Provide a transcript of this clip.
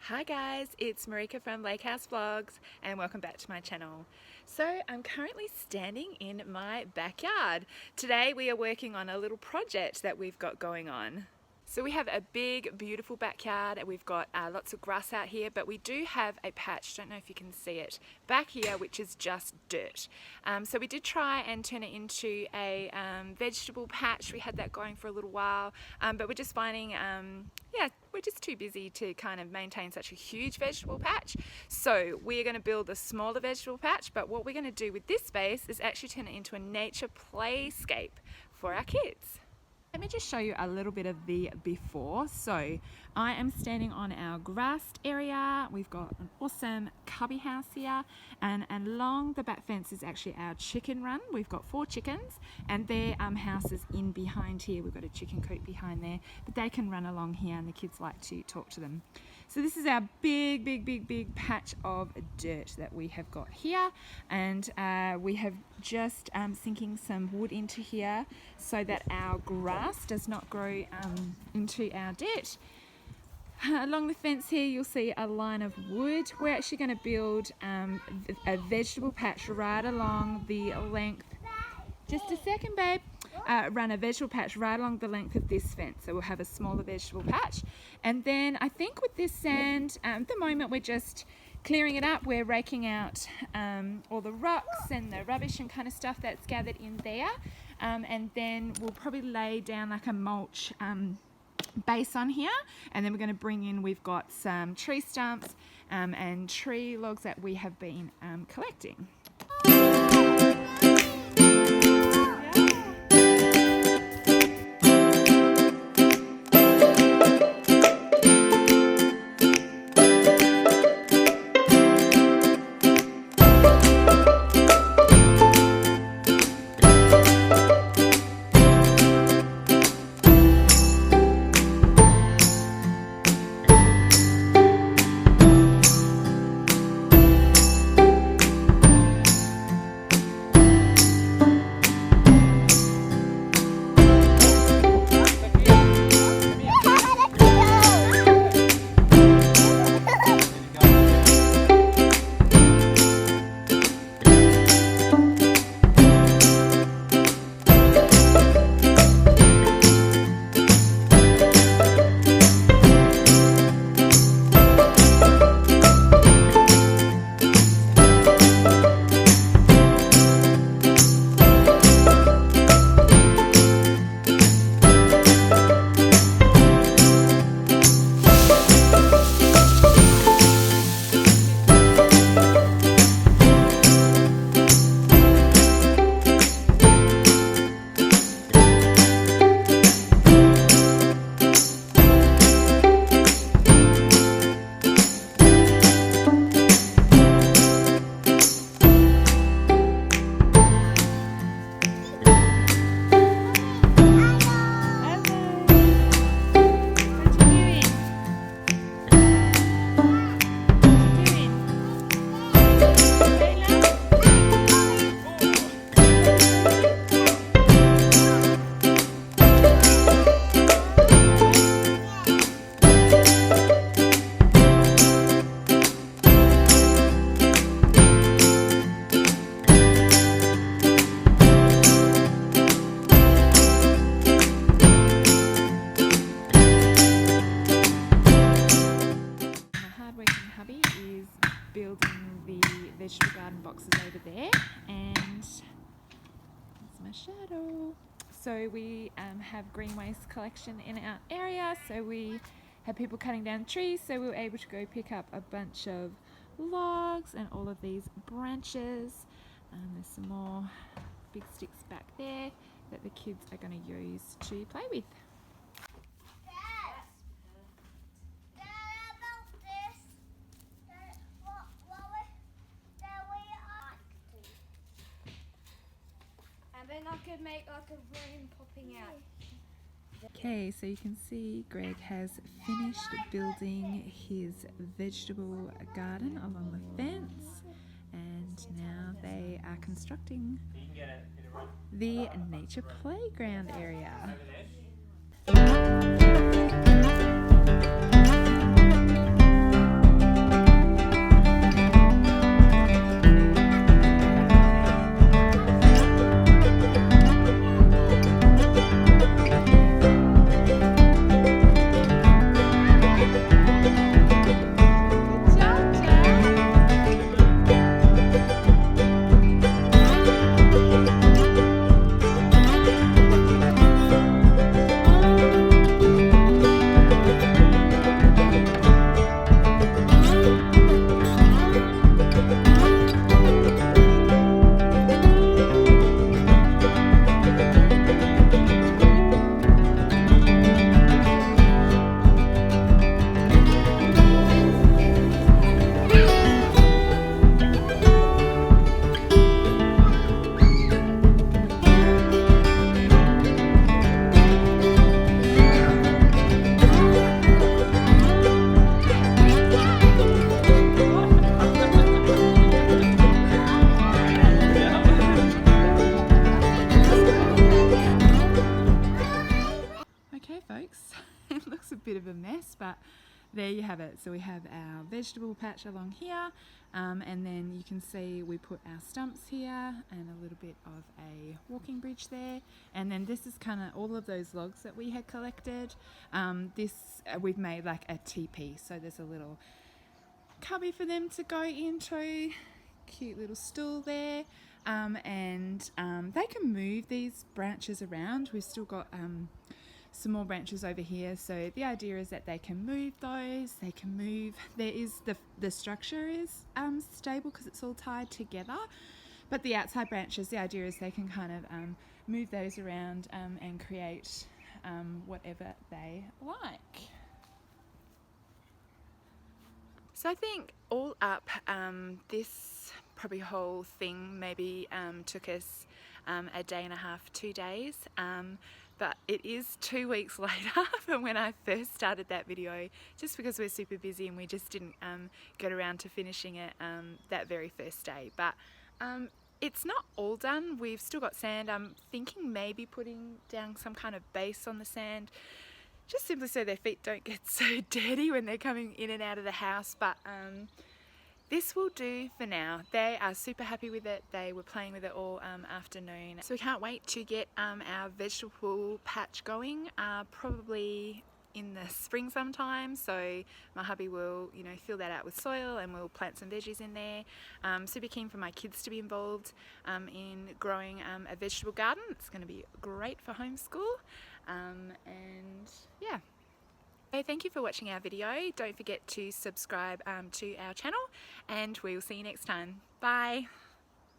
Hi guys, it's Marika from Lake House Vlogs and welcome back to my channel. So I'm currently standing in my backyard. Today we are working on a little project that we've got going on. So we have a big beautiful backyard and we've got lots of grass out here, but we do have a patch, don't know if you can see it, back here which is just dirt. So we did try and turn it into a vegetable patch. We had that going for a little while, but we're just finding yeah, we're just too busy to kind of maintain such a huge vegetable patch. So we're going to build a smaller vegetable patch, but what we're going to do with this space is actually turn it into a nature playscape for our kids. Let me just show you a little bit of the before. So I am standing on our grassed area. We've got an awesome cubby house here, and along the back fence is actually our chicken run. We've got 4 chickens and their houses in behind here. We've got a chicken coop behind there, but they can run along here and the kids like to talk to them. So this is our big patch of dirt that we have got here, and we have just sinking some wood into here so that our grass does not grow into our dirt. Along the fence here you'll see a line of wood. We're actually going to build a vegetable patch right along the length. Just a second, babe. Run a vegetable patch right along the length of this fence, so we'll have a smaller vegetable patch. And then I think with this sand, at the moment we're just clearing it up. We're raking out all the rocks and the rubbish and kind of stuff that's gathered in there, and then we'll probably lay down like a mulch base on here, and then we're going to bring in, we've got some tree stumps and tree logs that we have been collecting. Building the vegetable garden boxes over there, and that's my shadow. So we have green waste collection in our area, so we had people cutting down trees, so we were able to go pick up a bunch of logs and all of these branches. There's some more big sticks back there that the kids are going to use to play with. Then I could make like a room popping out. Okay, so you can see Greg has finished building his vegetable garden along the fence, and now they are constructing the nature playground area. but there you have it. So we have our vegetable patch along here, and then you can see we put our stumps here and a little bit of a walking bridge there, and then this is kind of all of those logs that we had collected. We've made like a teepee, so there's a little cubby for them to go into, cute little stool there, and they can move these branches around. We've still got some more branches over here, so the idea is that they can move those, they can move, there is the structure is stable because it's all tied together, but the outside branches, the idea is they can kind of move those around and create whatever they like. So I think all up, this probably whole thing maybe took us a day and a half, 2 days, but it is 2 weeks later from when I first started that video, just because we're super busy and we just didn't get around to finishing it that very first day. But it's not all done. We've still got sand. I'm thinking maybe putting down some kind of base on the sand, just simply so their feet don't get so dirty when they're coming in and out of the house. But this will do for now. They are super happy with it. They were playing with it all afternoon. So we can't wait to get our vegetable patch going, probably in the spring sometime. So my hubby will, you know, fill that out with soil and we'll plant some veggies in there. Super keen for my kids to be involved in growing a vegetable garden. It's going to be great for homeschool. And yeah. So thank you for watching our video. Don't forget to subscribe to our channel, and we will see you next time. Bye.